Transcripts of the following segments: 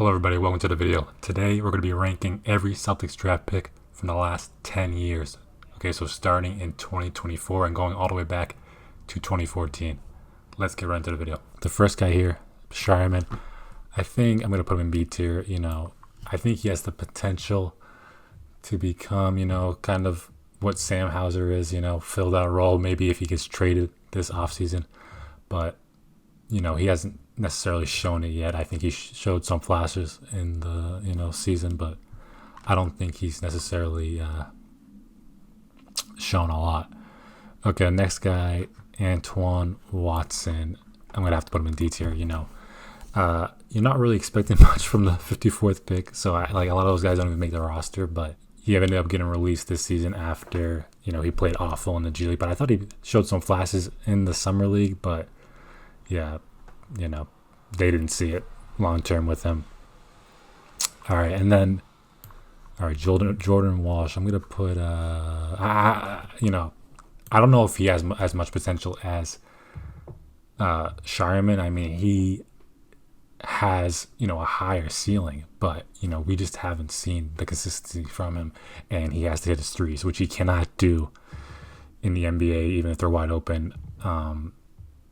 Hello everybody, welcome to the video. Today we're going to be ranking every Celtics draft pick from the last 10 years. Okay, so starting in 2024 and going all the way back to 2014. Let's get right into the video. The first guy here, Shyman, I think I'm going to put him in B tier. I think he has the potential to become, kind of what Sam Hauser is, fill that role maybe if he gets traded this offseason. But, he hasn't necessarily shown it yet. I think he showed some flashes in the season, but I don't think he's necessarily shown a lot. Okay, next guy, Antoine Watson. I'm gonna have to put him in D tier. You're not really expecting much from the 54th pick, so a lot of those guys don't even make the roster. But he ended up getting released this season after he played awful in the G League. But I thought he showed some flashes in the summer league, but yeah, they didn't see it long term with him. All right, and then Jordan Walsh. I'm gonna put I don't know if he has as much potential as Shyman. I mean, he has a higher ceiling, but we just haven't seen the consistency from him, and he has to hit his threes, which he cannot do in the NBA even if they're wide open.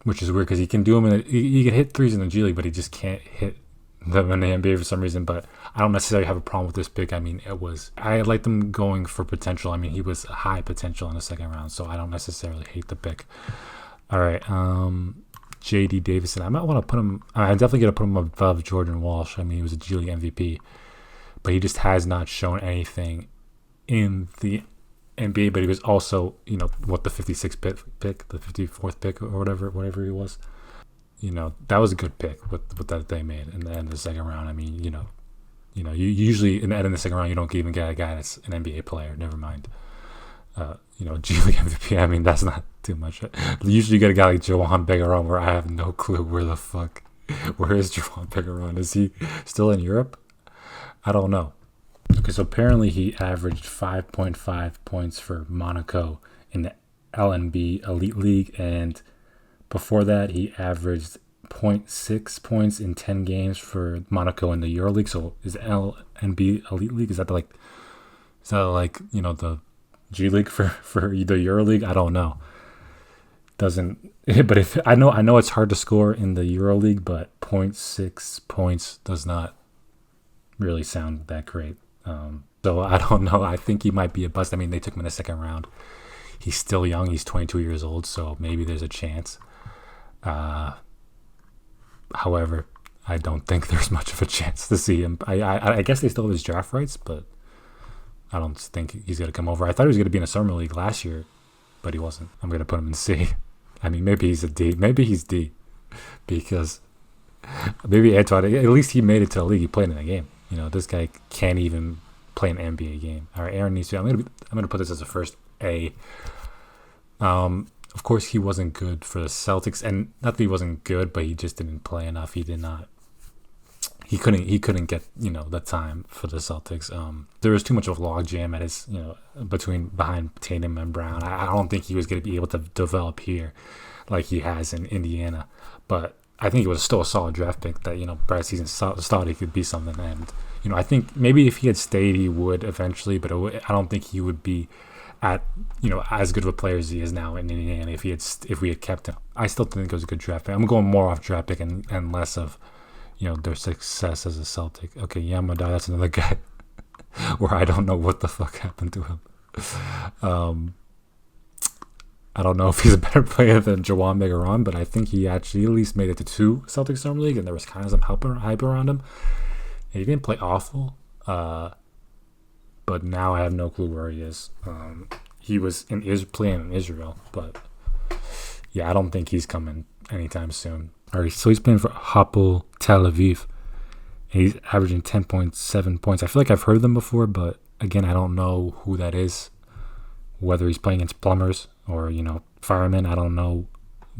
Which is weird because he can do them. He can hit threes in the G League, but he just can't hit them in the NBA for some reason. But I don't necessarily have a problem with this pick. I mean, I like them going for potential. I mean, he was high potential in the second round, so I don't necessarily hate the pick. All right, J.D. Davison. I might want to put him. I'm definitely gonna put him above Jordan Walsh. I mean, he was a G League MVP, but he just has not shown anything in the NBA, but he was also, the 56th pick, the 54th pick, or whatever he was. That was a good pick with that they made in the end of the second round. I mean, you usually in the end of the second round, you don't even get a guy that's an NBA player. Never mind, G League MVP. I mean, that's not too much. Usually you get a guy like Juwan Begaron, where I have no clue where is Juwan Begaron? Is he still in Europe? I don't know. Okay, so apparently he averaged 5.5 points for Monaco in the LNB Elite League, and before that he averaged zero point 0.6 points in 10 games for Monaco in the EuroLeague. So is LNB Elite League, is that like the G League for the EuroLeague? I don't know. But if I know it's hard to score in the EuroLeague, but 0.6 points does not really sound that great. So I don't know. I think he might be a bust. I mean, they took him in the second round. He's still young. He's 22 years old, so maybe there's a chance. However, I don't think there's much of a chance to see him. I guess they still have his draft rights, but I don't think he's going to come over. I thought he was going to be in a summer league last year, but he wasn't. I'm going to put him in C. I mean, maybe he's a D. Maybe he's D, because maybe Antoine, at least he made it to the league. He played in a game. This guy can't even play an NBA game. All right, Aaron needs to. I'm gonna put this as a first A. Of course, he wasn't good for the Celtics, and not that he wasn't good, but he just didn't play enough. He did not. He couldn't get the time for the Celtics. There was too much of a logjam at his behind Tatum and Brown. I don't think he was going to be able to develop here like he has in Indiana, but I think it was still a solid draft pick that, Brad Season thought he could be something. And, I think maybe if he had stayed, he would eventually, but I don't think he would be at, as good of a player as he is now in Indiana if we had kept him. I still think it was a good draft pick. I'm going more off draft pick and less of, their success as a Celtic. Okay, Yamada, that's another guy where I don't know what the fuck happened to him. I don't know if he's a better player than Juwan Begaron, but I think he actually at least made it to 2 Celtics Summer League, and there was kind of some hype around him. And he didn't play awful, but now I have no clue where he is. He was playing in Israel, but yeah, I don't think he's coming anytime soon. All right, so he's playing for Hapoel Tel Aviv, and he's averaging 10.7 points. I feel like I've heard of them before, but again, I don't know who that is. Whether he's playing against plumbers or firemen, I don't know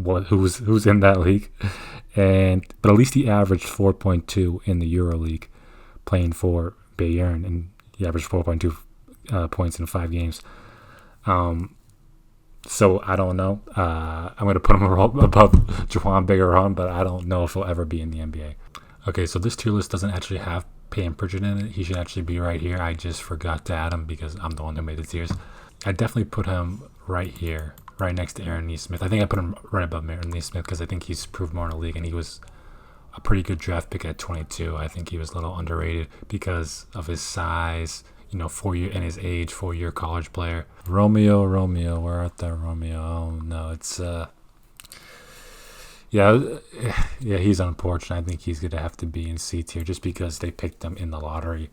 who's in that league. But at least he averaged 4.2 in the EuroLeague, playing for Bayern, and he averaged 4.2 points in 5 games. So I don't know. I'm going to put him above Juwan Begaron, but I don't know if he'll ever be in the NBA. Okay, so this tier list doesn't actually have Peyton Pritchard in it. He should actually be right here. I just forgot to add him because I'm the one who made the tiers. I definitely put him right here, right next to Aaron Neesmith. I think I put him right above Aaron Neesmith because I think he's proved more in the league, and he was a pretty good draft pick at 22. I think he was a little underrated because of his size, 4 year and his age, 4 year college player. Romeo, where art thou, Romeo? Oh no, it's yeah, yeah, he's unfortunate. I think he's gonna have to be in C tier just because they picked him in the lottery,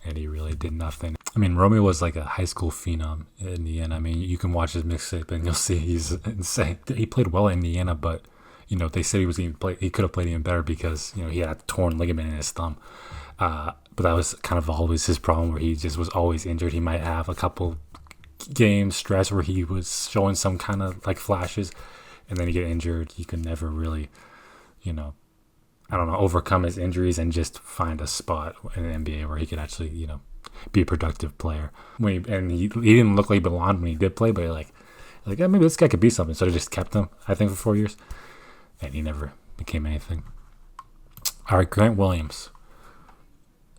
and he really did nothing. I mean, Romeo was like a high school phenom in Indiana. I mean, you can watch his mixtape and you'll see he's insane. He played well in Indiana, but they said he was going to play. He could have played even better because he had a torn ligament in his thumb. But that was kind of always his problem, where he just was always injured. He might have a couple game stretch where he was showing some kind of like flashes, and then he get injured. He could never really, I don't know, overcome his injuries and just find a spot in the NBA where he could actually, be a productive player. He didn't look like he belonged when he did play, but yeah, maybe this guy could be something. So they just kept him, I think, for 4 years, and he never became anything. All right, Grant Williams.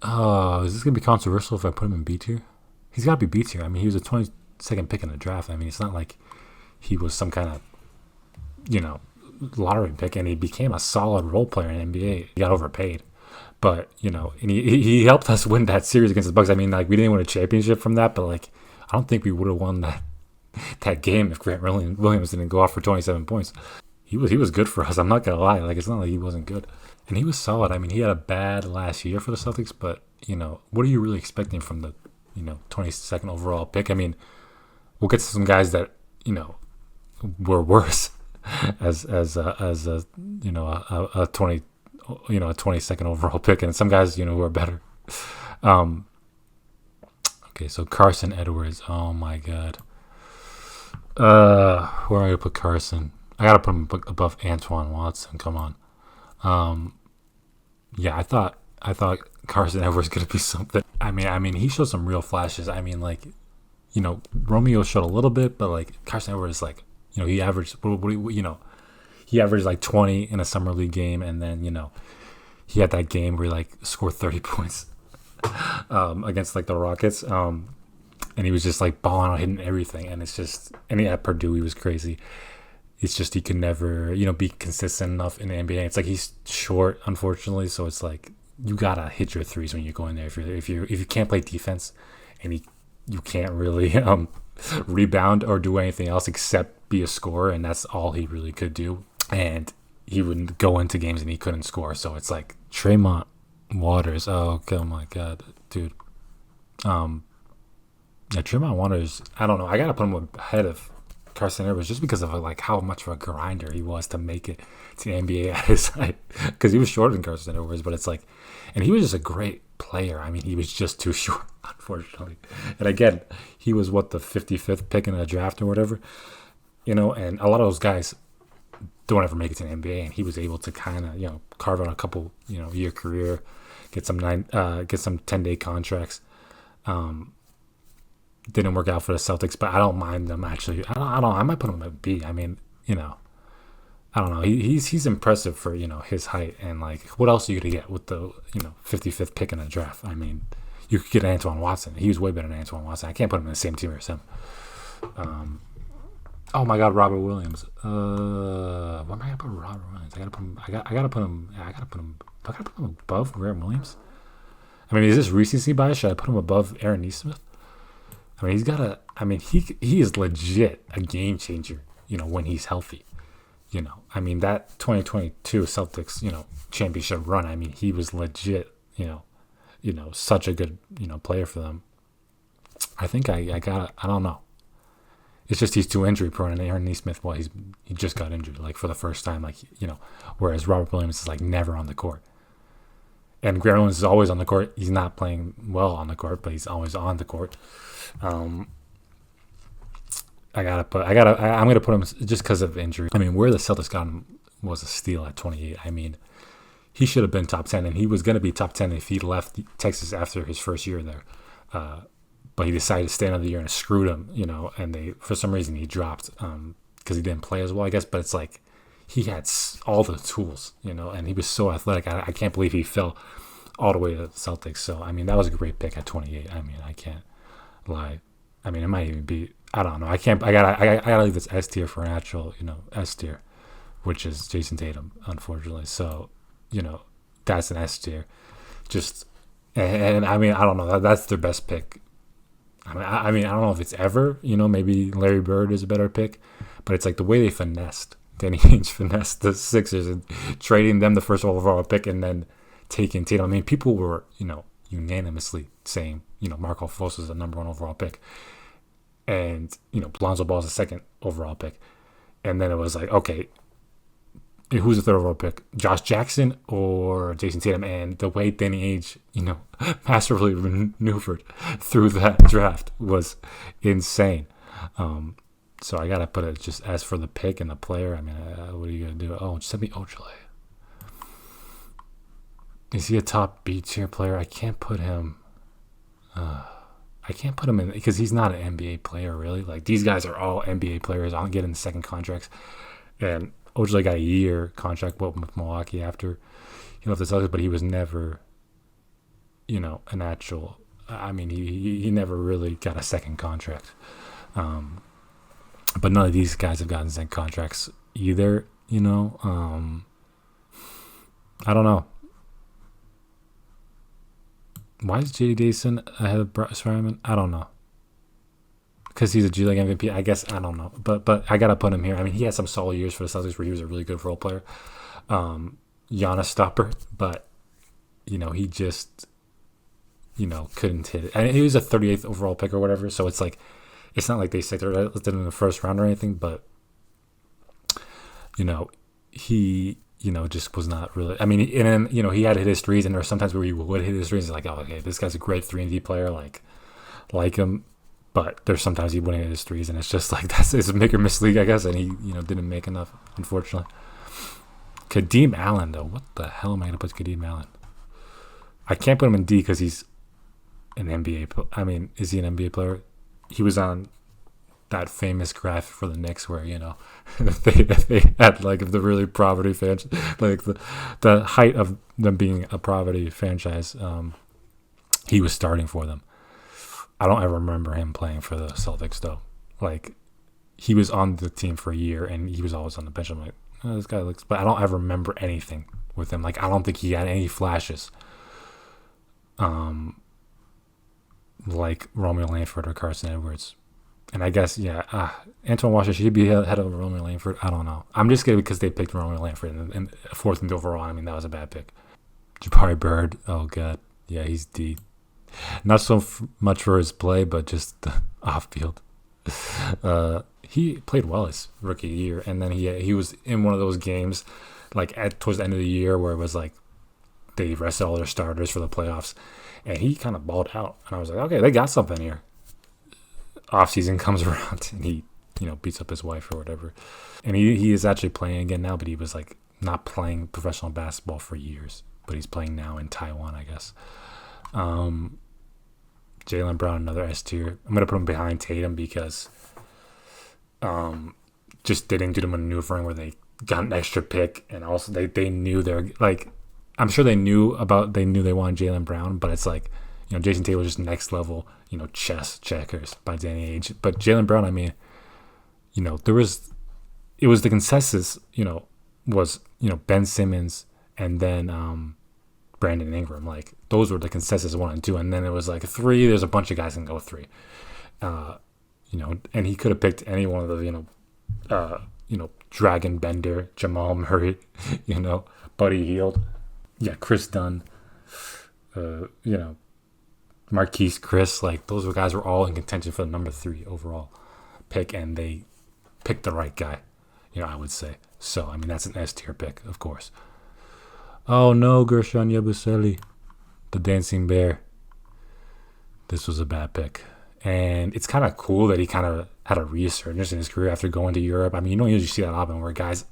Oh, is this gonna be controversial if I put him in B tier? He's got to be B tier. I mean, he was a 22nd pick in the draft. I mean, it's not like he was some kind of, lottery pick, and he became a solid role player in the NBA. He got overpaid, but and he helped us win that series against the Bucks. I mean, like, we didn't win a championship from that, but like, I don't think we would have won that game if Grant Williams didn't go off for 27 points. He was good for us. I'm not gonna lie. Like, it's not like he wasn't good, and he was solid. I mean, he had a bad last year for the Celtics, but what are you really expecting from the 22nd overall pick? I mean, we'll get to some guys that were worse as a 20 a 22nd overall pick, and some guys who are better. Okay, so Carson Edwards. Oh my God. Where am I gonna put Carson? I gotta put him above Antoine Watson. Come on. Yeah, I thought Carson Edwards was gonna be something. I mean, he showed some real flashes. I mean, like, Romeo showed a little bit, but like Carson Edwards, like, he averaged, he averaged like 20 in a summer league game, and then he had that game where he like scored 30 points against like the Rockets, and he was just like balling out, hitting everything, and it's just, and at Purdue he was crazy. It's just he could never be consistent enough in the NBA. It's like he's short, unfortunately, so it's like you gotta hit your threes when you go in there. If you can't play defense, and you can't really rebound or do anything else except be a scorer, and that's all he really could do. And he wouldn't go into games and he couldn't score. So it's like Tremont Waters. Oh my God, dude. Yeah, Tremont Waters. I don't know. I gotta put him ahead of Carson Edwards just because of like how much of a grinder he was to make it to the NBA at his height. Because he was shorter than Carson Edwards, but it's like, and he was just a great player. I mean, he was just too short, unfortunately. And again, he was the 55th pick in the draft or whatever, and a lot of those guys don't ever make it to the NBA, and he was able to kind of carve out a couple year career, get some 10-day contracts. Didn't work out for the Celtics, but I don't mind them actually. I might put him at B. I mean, I don't know. He's impressive for his height, and like, what else are you gonna get with the 55th pick in the draft? I mean, you could get Antoine Watson. He was way better than Antoine Watson. I can't put him in the same team as him. Oh my God, Robert Williams. Where am I gonna put Robert Williams? I gotta put him. Do I gotta put him above Grant Williams? I mean, is this recency bias? Should I put him above Aaron Neesmith? I mean, he is legit a game changer, when he's healthy. I mean, that 2022 Celtics, championship run, I mean, he was legit, such a good, player for them. I think I don't know. It's just he's too injury prone, and Aaron Neesmith, well, he just got injured, like, for the first time, like, whereas Robert Williams is, like, never on the court. And Grant Williams is always on the court. He's not playing well on the court, but he's always on the court. I'm gonna put him just because of injury. I mean, where the Celtics got him was a steal at 28. I mean, he should have been top 10, and he was gonna be top 10 if he left Texas after his first year there. But he decided to stay another year, and it screwed him, and for some reason he dropped because he didn't play as well, I guess. But it's like he had all the tools, and he was so athletic. I can't believe he fell all the way to the Celtics. So I mean, that was a great pick at 28. I mean, I can't lie. I mean, it might even be. I don't know. I can't. I gotta leave this S tier for an actual, S tier, which is Jayson Tatum, unfortunately. So, that's an S tier. Just and I mean, I don't know. That's their best pick. I mean, I don't know if it's ever. Maybe Larry Bird is a better pick, but it's like the way they finessed. Danny Ainge finessed the Sixers and trading them the first overall pick and then taking Tatum. I mean, people were, unanimously saying, Marco Fultz is the number one overall pick. And, Lonzo Ball is the second overall pick. And then it was like, okay, who's the third overall pick? Josh Jackson or Jayson Tatum? And the way Danny Ainge, masterfully maneuvered through that draft was insane. So I gotta put it just as for the pick and the player. I mean, what are you gonna do? Oh, just send me Ojale. Is he a top B tier player? I can't put him. I can't put him in because he's not an NBA player really. Like these guys are all NBA players. I'll get in the second contracts, and Ojale got a year contract with Milwaukee after he left the Celtics, but he was never, an actual. I mean, he never really got a second contract. But none of these guys have gotten second contracts either. I don't know. Why is J.D. Davison ahead of Bryce Ryman? I don't know. Because he's a G League MVP, I guess. I don't know. But I got to put him here. I mean, he had some solid years for the Celtics where he was a really good role player. Giannis stopper. But, he just, couldn't hit it. And he was a 38th overall pick or whatever. So it's like, it's not like they said they're listed in the first round or anything. But, he... just was not really. I mean, and then, he had to hit his threes, and there were sometimes where he would hit his threes, and like, oh, okay, this guy's a great 3-and-D player, like him. But there's sometimes he wouldn't hit his threes, and it's just like it's a make or miss league, I guess, and he, didn't make enough, unfortunately. Kadeem Allen, though, what the hell am I gonna put Kadeem Allen? I can't put him in D because he's an NBA. I mean, is he an NBA player? He was on that famous graph for the Knicks where, they had like the really poverty fans, like the height of them being a poverty franchise, he was starting for them. I don't ever remember him playing for the Celtics though. Like he was on the team for a year and he was always on the bench. I'm like, oh, this guy looks, but I don't ever remember anything with him. Like I don't think he had any flashes. Like Romeo Langford or Carson Edwards. And I guess, Antoine Walker should be ahead of Romeo Langford. I don't know. I'm just kidding because they picked Romeo Langford and fourth and overall. I mean, that was a bad pick. Jabari Bird. Oh, God. Yeah, he's D. Not so much for his play, but just the off-field. He played well his rookie year. And then he was in one of those games, like towards the end of the year where it was like they rested all their starters for the playoffs. And he kind of balled out. And I was like, okay, they got something here. Off season comes around and he, beats up his wife or whatever. And he is actually playing again now, but he was like not playing professional basketball for years. But he's playing now in Taiwan, I guess. Jaylen Brown, another S tier. I'm gonna put him behind Tatum because just they didn't do the maneuvering where they got an extra pick and also they knew they're like I'm sure they knew they wanted Jaylen Brown, but it's like Jayson Tatum was just next level, chess checkers by Danny Ainge. But Jaylen Brown, I mean, it was the consensus, was, Ben Simmons and then Brandon Ingram. Like, those were the consensus 1 and 2. And then it was like 3, there's a bunch of guys that can go 3. And he could have picked any one of the, Dragon Bender, Jamal Murray, Buddy Hield. Yeah, Chris Dunn, Marquise Chris, like those guys were all in contention for the number 3 overall pick, and they picked the right guy, I would say. So, I mean, that's an S tier pick, of course. Oh no, Gershon Yabusele, the dancing bear. This was a bad pick. And it's kind of cool that he kind of had a resurgence in his career after going to Europe. I mean, you don't usually see that happen where guys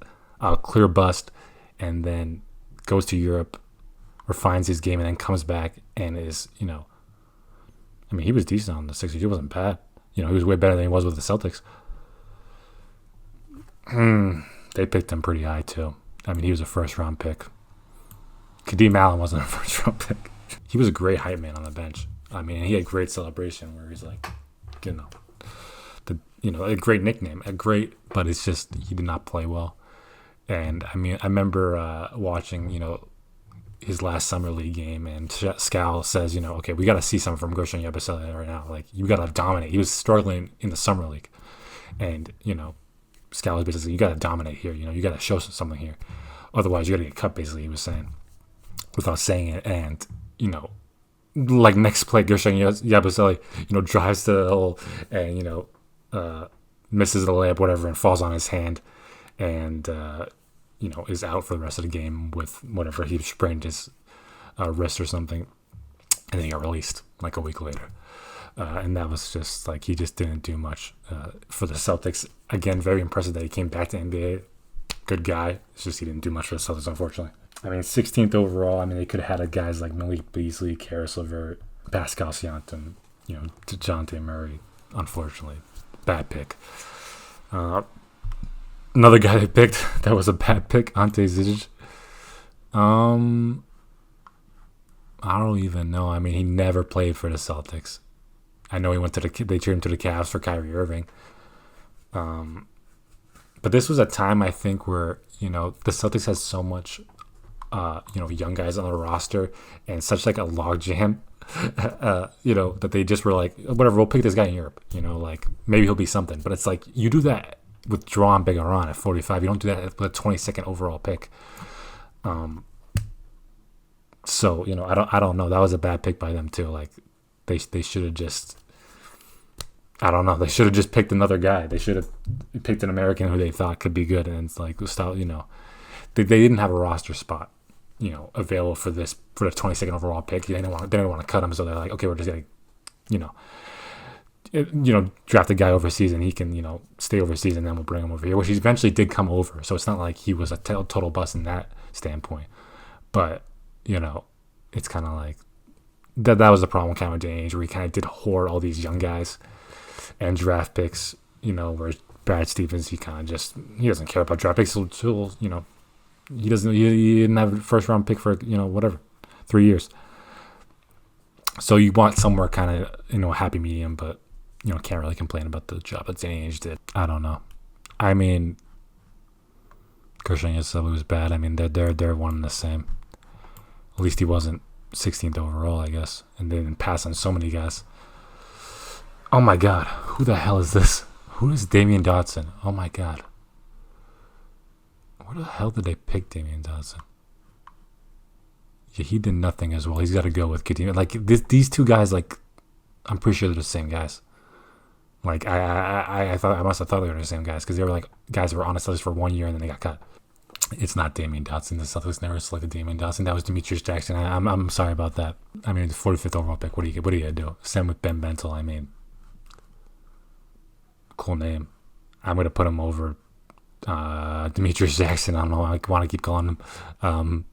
clear bust and then goes to Europe, refines his game, and then comes back and is, I mean, he was decent on the Sixers. He wasn't bad. He was way better than he was with the Celtics. They picked him pretty high too. I mean, he was a first round pick. Kadeem Allen wasn't a first round pick. He was a great hype man on the bench. I mean, he had great celebration where he's like, you know, a great nickname, but it's just he did not play well. And I mean, I remember watching, his last summer league game, and Scal says, okay, we got to see something from Gershon Yabusele right now. Like, you got to dominate. He was struggling in the summer league, and Scal was basically, you got to dominate here. You got to show something here, otherwise you got to get cut. Basically, he was saying, without saying it, and like next play, Gershon Yabusele, drives to the hole and misses the layup, whatever, and falls on his hand, and is out for the rest of the game with whatever, he sprained his wrist or something, and then he got released like a week later. And that was just like, he just didn't do much for the Celtics. Again, very impressive that he came back to NBA. Good guy. It's just he didn't do much for the Celtics, unfortunately. I mean, 16th overall. I mean, they could have had guys like Malik Beasley, Karis LeVert, Pascal Siakam, DeJounte Murray. Unfortunately, bad pick. Another guy they picked that was a bad pick, Ante Zizic. I don't even know. I mean, he never played for the Celtics. I know he went to they traded him to the Cavs for Kyrie Irving. But this was a time, I think, where the Celtics had so much young guys on the roster and such like a logjam. That they just were like, whatever, we'll pick this guy in Europe. Like, maybe he'll be something. But it's like, you do that with Joran Begaran at 45. You don't do that with a 22nd overall pick. So I don't know. That was a bad pick by them too. Like, they should have just, I don't know. They should have just picked another guy. They should have picked an American who they thought could be good. And it's like, they didn't have a roster spot, available for the 22nd overall pick. They didn't want to cut him, so they're like, okay, we're just gonna, draft a guy overseas and he can, stay overseas, and then we'll bring him over here, which he eventually did come over. So it's not like he was a total bust in that standpoint. But, it's kind of like that was the problem with Cameron Danny, where he kind of did hoard all these young guys and draft picks, where Brad Stevens, he doesn't care about draft picks. So, he didn't have a first round pick for, 3 years. So you want somewhere kind of, a happy medium, but, can't really complain about the job that Danny Ainge did. I don't know. I mean, Gershon Yabusele was bad. I mean, they're one and the same. At least he wasn't 16th overall, I guess, and they didn't pass on so many guys. Oh my God, who the hell is this? Who is Damian Dotson? Oh my God. Where the hell did they pick Damian Dotson? Yeah, he did nothing as well. He's got to go with Kadeem. Like, these two guys, like, I'm pretty sure they're the same guys. Like, I must have thought they were the same guys, because they were like guys who were on the Celtics for 1 year and then they got cut. It's not Damian Dotson. The Celtics never selected Damian Dotson. That was Demetrius Jackson. I'm sorry about that. I mean, the 45th overall pick. What are you gonna do? Same with Ben Bentel. I mean, cool name. I'm gonna put him over Demetrius Jackson. I don't know. I want to keep calling him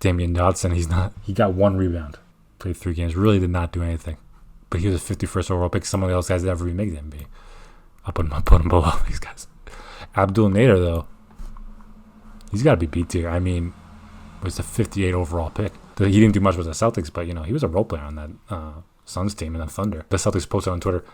Damian Dotson. He's not. He got 1 rebound. Played 3 games. Really did not do anything. But he was a 51st overall pick. Some of those guys that ever remade the NBA. I'll put him below these guys. Abdul Nader, though, he's got to be B tier. I mean, it was a 58 overall pick. He didn't do much with the Celtics, but, he was a role player on that Suns team and the Thunder. The Celtics posted on Twitter,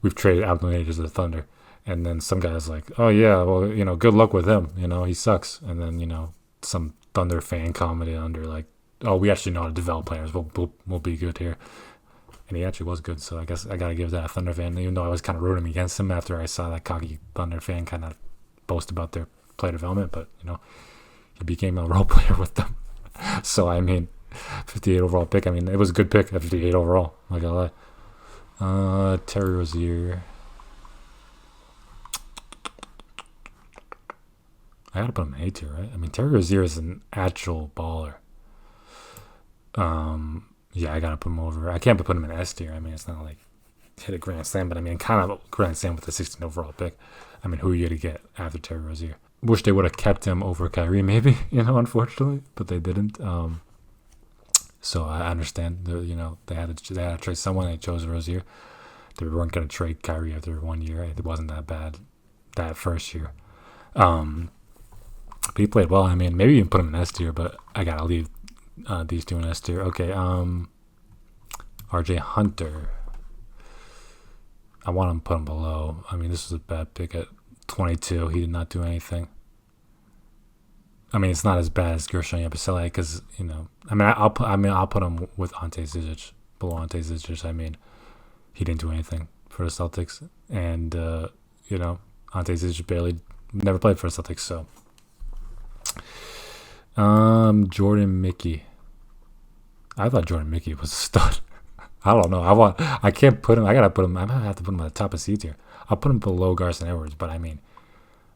we've traded Abdul Nader to the Thunder. And then some guy's like, oh, yeah, well, good luck with him. He sucks. And then, some Thunder fan commented under, like, oh, we actually know how to develop players. We'll be good here. And he actually was good, so I guess I got to give that a Thunder fan, even though I was kind of rooting against him after I saw that cocky Thunder fan kind of boast about their player development. But, he became a role player with them. So, I mean, 58 overall pick. I mean, it was a good pick at 58 overall. Not gonna lie. Terry Rozier. I gotta put him in A tier, right? I mean, Terry Rozier is an actual baller. Yeah, I gotta put him over. I can't put him in S tier. I mean, it's not like hit a grand slam, but I mean, kind of a grand slam with the 16th overall pick. I mean, who are you to get after Terry Rozier? Wish they would have kept him over Kyrie, maybe, unfortunately, but they didn't. So I understand. They had to trade someone. They chose Rozier. They weren't going to trade Kyrie after 1 year. It wasn't that bad that first year. But he played well. I mean, maybe even put him in S tier, but I gotta leave these two in S tier. Okay. RJ Hunter. I want him to put him below. I mean, this was a bad pick at 22. He did not do anything. I mean, it's not as bad as Gershon Yabusele because I'll put him with Ante Zizic, below Ante Zizic. I mean, he didn't do anything for the Celtics, and Ante Zizic never played for the Celtics. So, Jordan Mickey. I thought Jordan Mickey was a stud. I don't know. I can't put him. I gotta put him. I might have to put him at the top of C tier. I'll put him below Garson Edwards, but I mean,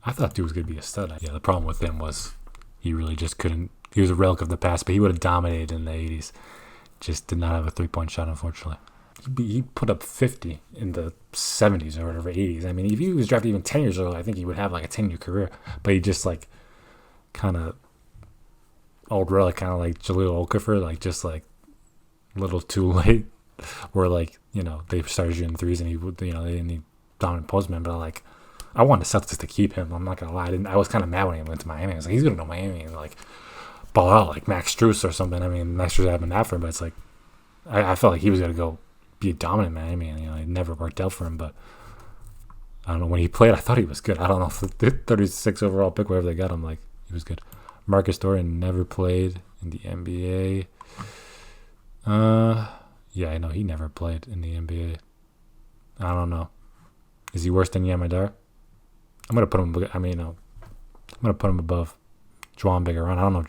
I thought dude was gonna be a stud. Yeah, the problem with him was he really just couldn't. He was a relic of the past, but he would have dominated in the 80s. Just did not have a 3-point shot, unfortunately. He put up 50 in the 70s or whatever, 80s. I mean, if he was drafted even 10 years old, I think he would have like a 10-year career. But he just like kind of old relic, kind of like Jahlil Okafor, like just like a little too late. Where like they started shooting threes and he would they didn't need dominant postman, but like I wanted the Celtics to keep him. I'm not gonna lie, I was kind of mad when he went to Miami. I was like, he's gonna go to Miami and like ball out like Max Strus or something. I mean, Max Strus happened after him, but it's like I felt like he was gonna go be a dominant Miami, and it never worked out for him. But I don't know, when he played, I thought he was good. I don't know if the 36 overall pick, wherever they got him, like he was good. Marcus Dorian never played in the NBA. Yeah, I know he never played in the NBA. I don't know. Is he worse than Yamadar? I'm gonna put him. I'm gonna put him above Juwan Big-Aron. I don't know if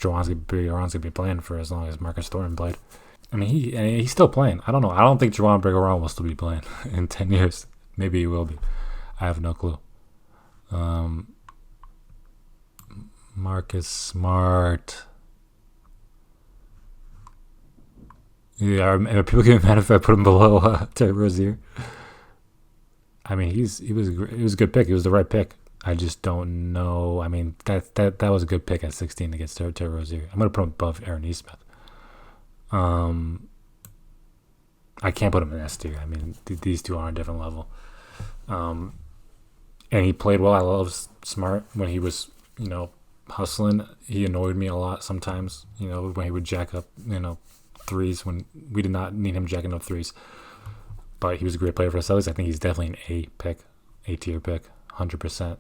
Big-Aron's gonna be playing for as long as Marcus Thornton played. I mean, he's still playing. I don't know. I don't think Juwan Big-Aron will still be playing in 10 years. Maybe he will be. I have no clue. Marcus Smart. Yeah, are people getting mad if I put him below Terry Rozier? I mean, it was a good pick. It was the right pick. I just don't know. I mean, that was a good pick at 16 against Terry Rozier. I'm gonna put him above Aaron Nesmith. I can't put him in S tier. I mean, these two are on a different level. And he played well. I love Smart when he was, hustling. He annoyed me a lot sometimes. When he would jack up, threes when we did not need him jacking up threes. But he was a great player for the Celtics. I think he's definitely an A tier pick, 100%.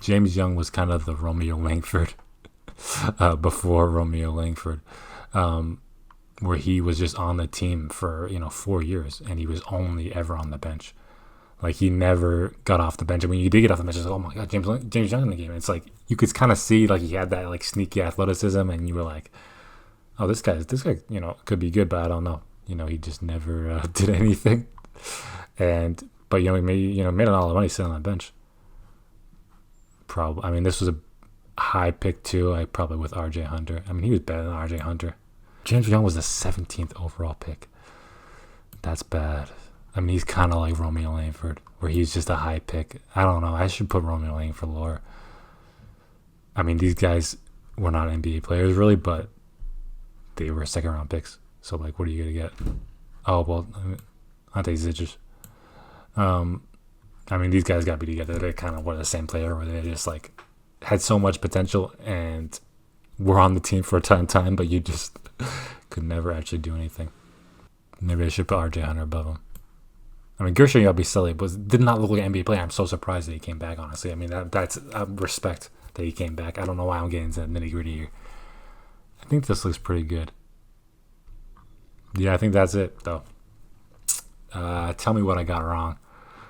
James Young was kind of the Romeo Langford before Romeo Langford, where he was just on the team for 4 years and he was only ever on the bench. Like he never got off the bench. And when you did get off the bench, it's like, oh my god, James Young in the game. And it's like you could kind of see like he had that like sneaky athleticism, and you were like, oh, this guy, could be good, but I don't know. He just never did anything. But he made an all the money sitting on the bench. Probably. I mean, this was a high pick too. I probably with RJ Hunter. I mean, he was better than RJ Hunter. James Young was the 17th overall pick. That's bad. I mean, he's kind of like Romeo Langford, where he's just a high pick. I don't know. I should put Romeo Langford lower. I mean, these guys were not NBA players really, but they were second-round picks. So, like, what are you going to get? Oh, well, Ante Zizic. I mean, these guys got to be together. They kind of were the same player, where they just, like, had so much potential and were on the team for a ton of time, but you just could never actually do anything. Maybe I should put RJ Hunter above him. I mean, Gershon Yabusele did not look like an NBA player. I'm so surprised that he came back, honestly. I mean, that's respect that he came back. I don't know why I'm getting into the nitty-gritty here. I think this looks pretty good. Yeah, I think that's it, though. Tell me what I got wrong.